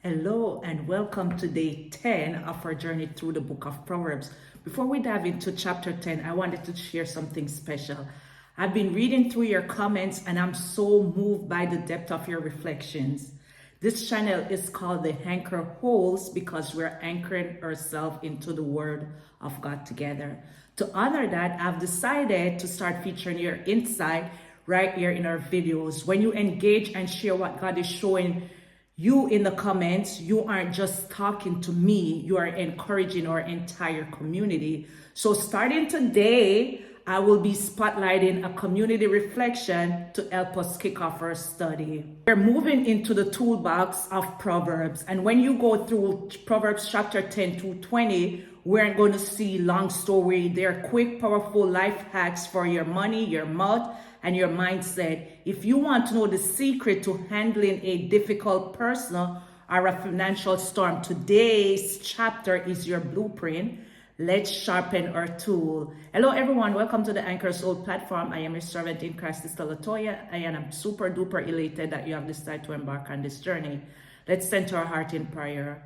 Hello and welcome to day 10 of our journey through the book of Proverbs. Before we dive into chapter 10, I wanted to share something special. I've been reading through your comments and I'm so moved by the depth of your reflections. This channel is called the Anchor Holes because we're anchoring ourselves into the Word of God together. To honor that, I've decided to start featuring your insight right here in our videos. When you engage and share what God is showing you in the comments, you aren't just talking to me, you are encouraging our entire community. So starting today, I will be spotlighting a community reflection to help us kick off our study. We're moving into the toolbox of Proverbs. And when you go through Proverbs chapter 10 to 20, we're going to see long story. They're quick, powerful life hacks for your money, your mouth, and your mindset. If you want to know the secret to handling a difficult personal or a financial storm, today's chapter is your blueprint. Let's sharpen our tool. Hello everyone, welcome to the Anchor Soul platform. I am your servant in Christ, Sister Latoya, and I'm super duper elated that you have decided to embark on this journey. Let's center our heart in prayer.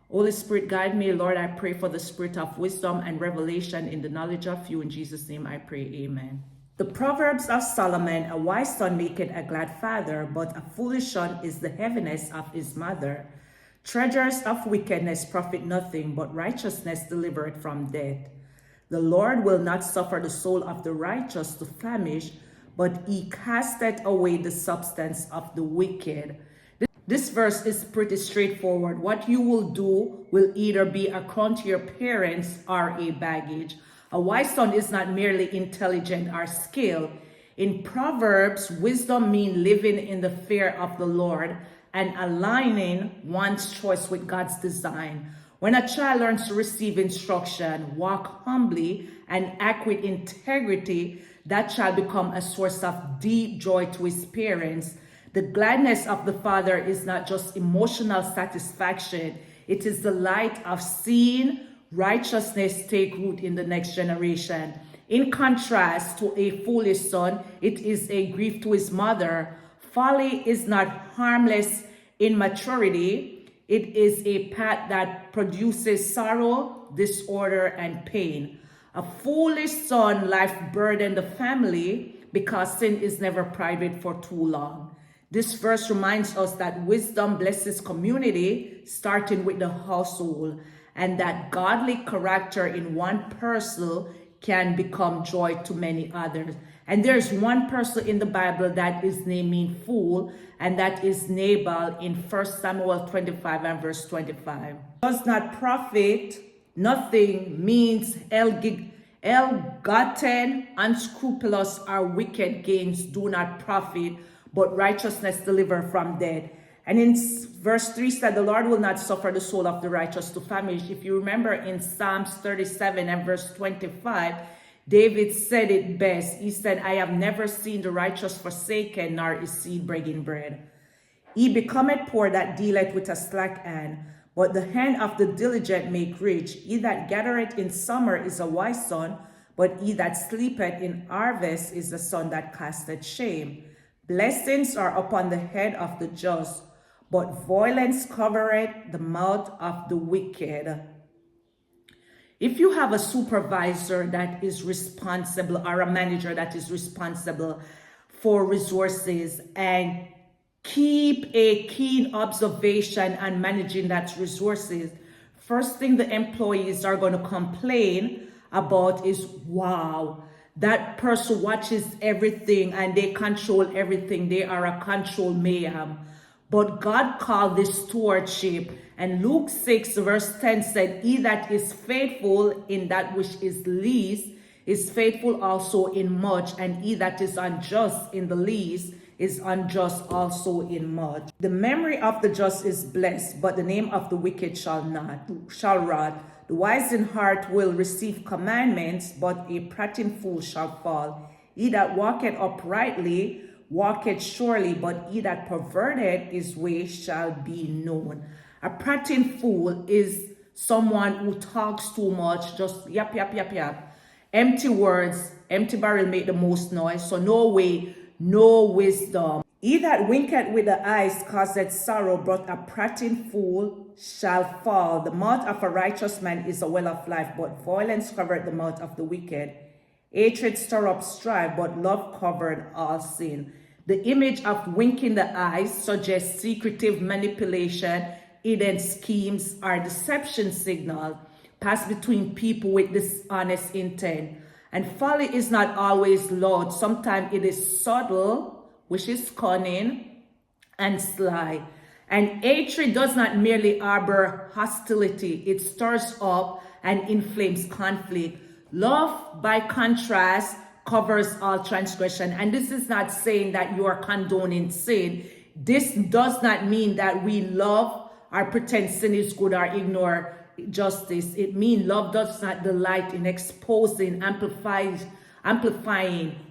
Holy Spirit, guide me. Lord, I pray for the spirit of wisdom and revelation in the knowledge of you. In Jesus' name I pray, amen. The Proverbs of Solomon: a wise son maketh a glad father, but a foolish son is the heaviness of his mother. Treasures of wickedness profit nothing, but righteousness delivereth from death. The Lord will not suffer the soul of the righteous to famish, but he casteth away the substance of the wicked. This verse is pretty straightforward. What you will do will either be a crown to your parents or a baggage. A wise son is not merely intelligent or skilled. In Proverbs, wisdom means living in the fear of the Lord and aligning one's choice with God's design. When a child learns to receive instruction, walk humbly, and act with integrity, that child becomes a source of deep joy to his parents. The gladness of the father is not just emotional satisfaction, it is the light of seeing righteousness take root in the next generation. In contrast to a foolish son, it is a grief to his mother. Folly is not harmless immaturity. It is a path that produces sorrow, disorder, and pain. A foolish son life burden the family because sin is never private for too long. This verse reminds us that wisdom blesses community, starting with the household, and that godly character in one person can become joy to many others. And there's one person in the Bible that is named fool, and that is Nabal in 1 Samuel 25 and verse 25. Does not profit nothing means ill-gotten, unscrupulous, or wicked gains do not profit, but righteousness deliver from death. And in verse 3 said, the Lord will not suffer the soul of the righteous to famish. If you remember in Psalms 37 and verse 25, David said it best. He said, I have never seen the righteous forsaken, nor his seed begging bread. He becometh poor that dealeth with a slack hand, but the hand of the diligent make rich. He that gathereth in summer is a wise son, but he that sleepeth in harvest is the son that casteth shame. Blessings are upon the head of the just, but violence covereth the mouth of the wicked. If you have a supervisor that is responsible or a manager that is responsible for resources and keep a keen observation on managing that resources, first thing the employees are going to complain about is, wow, that person watches everything and they control everything. They are a control mayhem. But God called this stewardship. And Luke 6 verse 10 said, he that is faithful in that which is least is faithful also in much. And he that is unjust in the least is unjust also in much. The memory of the just is blessed, but the name of the wicked shall rot. The wise in heart will receive commandments, but a prating fool shall fall. He that walketh uprightly walketh surely, but he that perverteth his way shall be known. A prating fool is someone who talks too much, just yap, yap, yap, yap. Empty words, empty barrel make the most noise, so no way, no wisdom. He that winketh with the eyes causeth sorrow, but a prating fool shall fall. The mouth of a righteous man is a well of life, but violence covereth the mouth of the wicked. Hatred stir up strife, but love covered all sin. The image of winking the eyes suggests secretive manipulation, hidden schemes, or deception signal passed between people with dishonest intent. And folly is not always loud. Sometimes it is subtle, which is cunning and sly. And hatred does not merely harbor hostility, it stirs up and inflames conflict. Love, by contrast, covers all transgression. And this is not saying that you are condoning sin. This does not mean that we love or pretend sin is good or ignore justice. It means love does not delight in exposing, amplifying,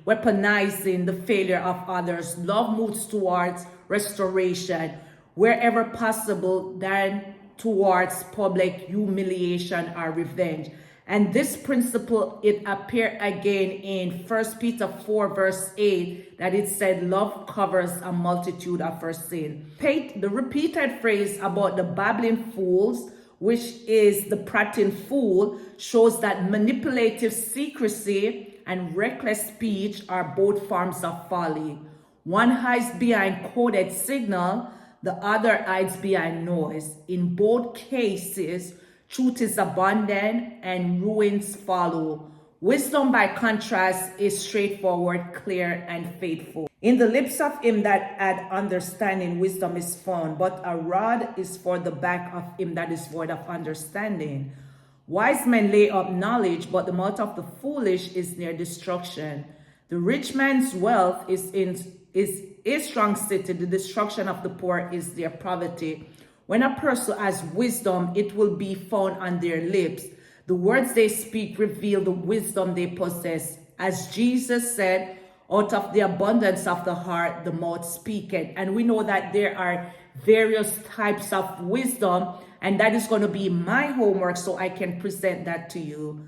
weaponizing the failure of others. Love moves towards restoration wherever possible, than towards public humiliation or revenge. And this principle, it appeared again in 1 Peter 4 verse 8, that it said love covers a multitude of our sin. The repeated phrase about the babbling fools, which is the prating fool, shows that manipulative secrecy and reckless speech are both forms of folly. One hides behind coded signal, the other hides behind noise. In both cases, truth is abundant and ruins follow. Wisdom, by contrast, is straightforward, clear, and faithful. In the lips of him that had understanding, wisdom is found, but a rod is for the back of him that is void of understanding. Wise men lay up knowledge, but the mouth of the foolish is near destruction. The rich man's wealth is strong city. The destruction of the poor is their poverty. When a person has wisdom, it will be found on their lips. The words they speak reveal the wisdom they possess. As Jesus said, out of the abundance of the heart, the mouth speaketh. And we know that there are various types of wisdom, and that is going to be my homework so I can present that to you.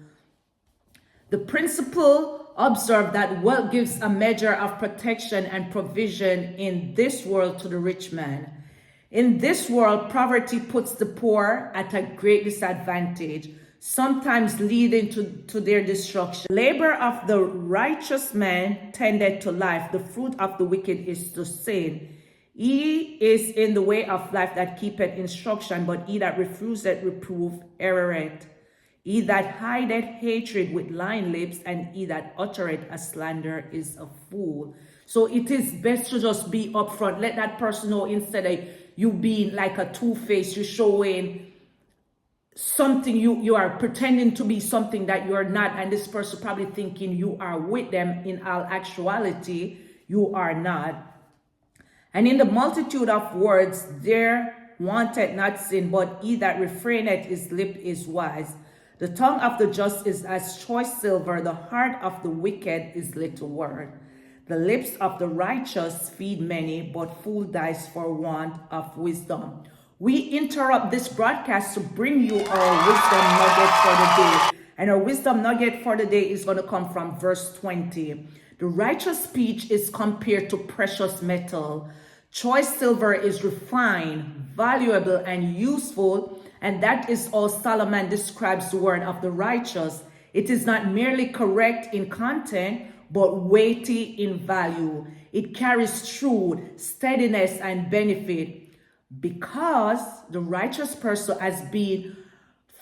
The principle observed that wealth gives a measure of protection and provision in this world to the rich man. In this world, poverty puts the poor at a great disadvantage, sometimes leading to their destruction. Labor of the righteous man tended to life. The fruit of the wicked is to sin. He is in the way of life that keepeth instruction, but he that refuseth reproof erroreth. He that hideth hatred with lying lips, and he that uttereth a slander is a fool. So it is best to just be upfront. Let that person know, instead of you being like a two-faced, you're showing something, you are pretending to be something that you're not, and this person probably thinking you are with them. In all actuality, you are not. And in the multitude of words, there wanted not sin, but he that refraineth his lip is wise. The tongue of the just is as choice silver, the heart of the wicked is little worth. The lips of the righteous feed many, but fool dies for want of wisdom. We interrupt this broadcast to bring you our wisdom nugget for the day. And our wisdom nugget for the day is going to come from verse 20. The righteous speech is compared to precious metal. Choice silver is refined, valuable, and useful. And that is how Solomon describes the word of the righteous. It is not merely correct in content, but weighty in value. It carries truth, steadiness, and benefit. Because the righteous person has been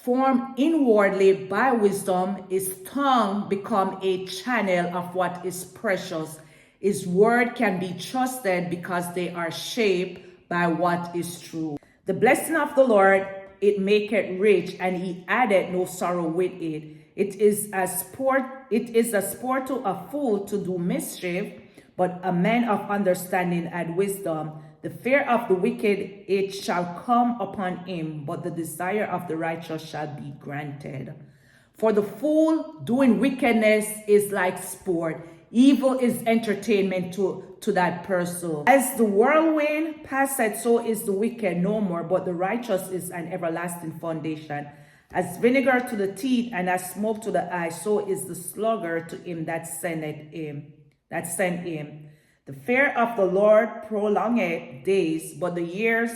formed inwardly by wisdom, his tongue become a channel of what is precious. His word can be trusted because they are shaped by what is true. The blessing of the Lord, it maketh rich, and he added no sorrow with it. It is a sport to a fool to do mischief, but a man of understanding add wisdom. The fear of the wicked, it shall come upon him, but the desire of the righteous shall be granted. For the fool doing wickedness is like sport. Evil is entertainment to that person. As the whirlwind passeth, so is the wicked no more, but the righteous is an everlasting foundation. As vinegar to the teeth and as smoke to the eye, so is the sluggard to him that sent him. The fear of the Lord prolongeth days, but the years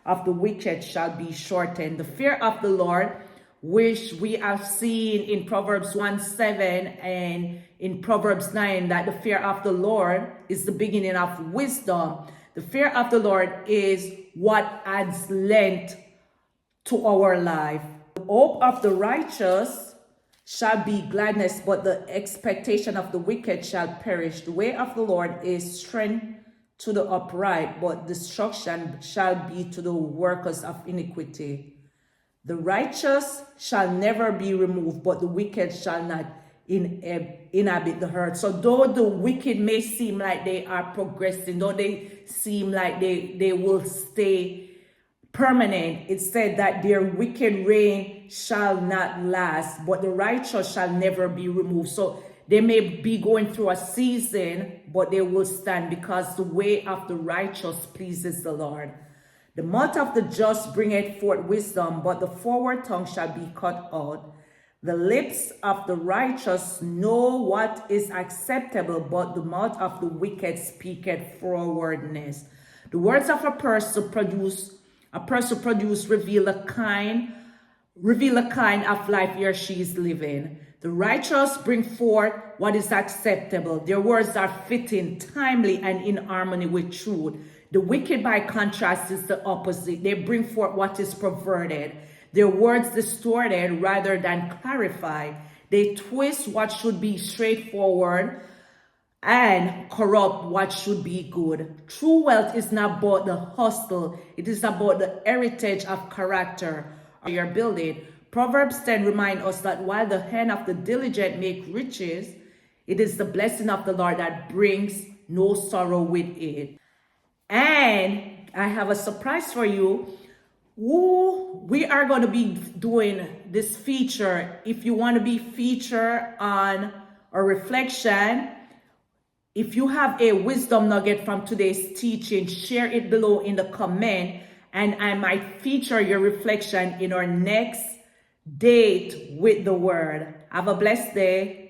of the wicked shall be shortened. The fear of the Lord, which we have seen in Proverbs 1:7 and in Proverbs 9, that the fear of the Lord is the beginning of wisdom. The fear of the Lord is what adds length to our life. The hope of the righteous shall be gladness, but the expectation of the wicked shall perish. The way of the Lord is strength to the upright, but destruction shall be to the workers of iniquity. The righteous shall never be removed, but the wicked shall not inhabit the earth. So though the wicked may seem like they are progressing, though they seem like they will stay permanent, it said that their wicked reign shall not last, but the righteous shall never be removed. So they may be going through a season, but they will stand, because the way of the righteous pleases the Lord. The mouth of the just bringeth forth wisdom, but the forward tongue shall be cut out. The lips of the righteous know what is acceptable, but the mouth of the wicked speaketh frowardness. The words of a person produce reveal a kind of life he or she is living. The righteous bring forth what is acceptable. Their words are fitting, timely, and in harmony with truth. The wicked, by contrast, is the opposite. They bring forth what is perverted. Their words distorted rather than clarified. They twist what should be straightforward and corrupt what should be good. True wealth is not about the hustle. It is about the heritage of character you're building. Proverbs 10 reminds us that while the hand of the diligent make riches, it is the blessing of the Lord that brings no sorrow with it. And I have a surprise for you. We are going to be doing this feature. If you want to be featured on a reflection, if you have a wisdom nugget from today's teaching, share it below in the comment, and I might feature your reflection in our next date with the word. Have a blessed day.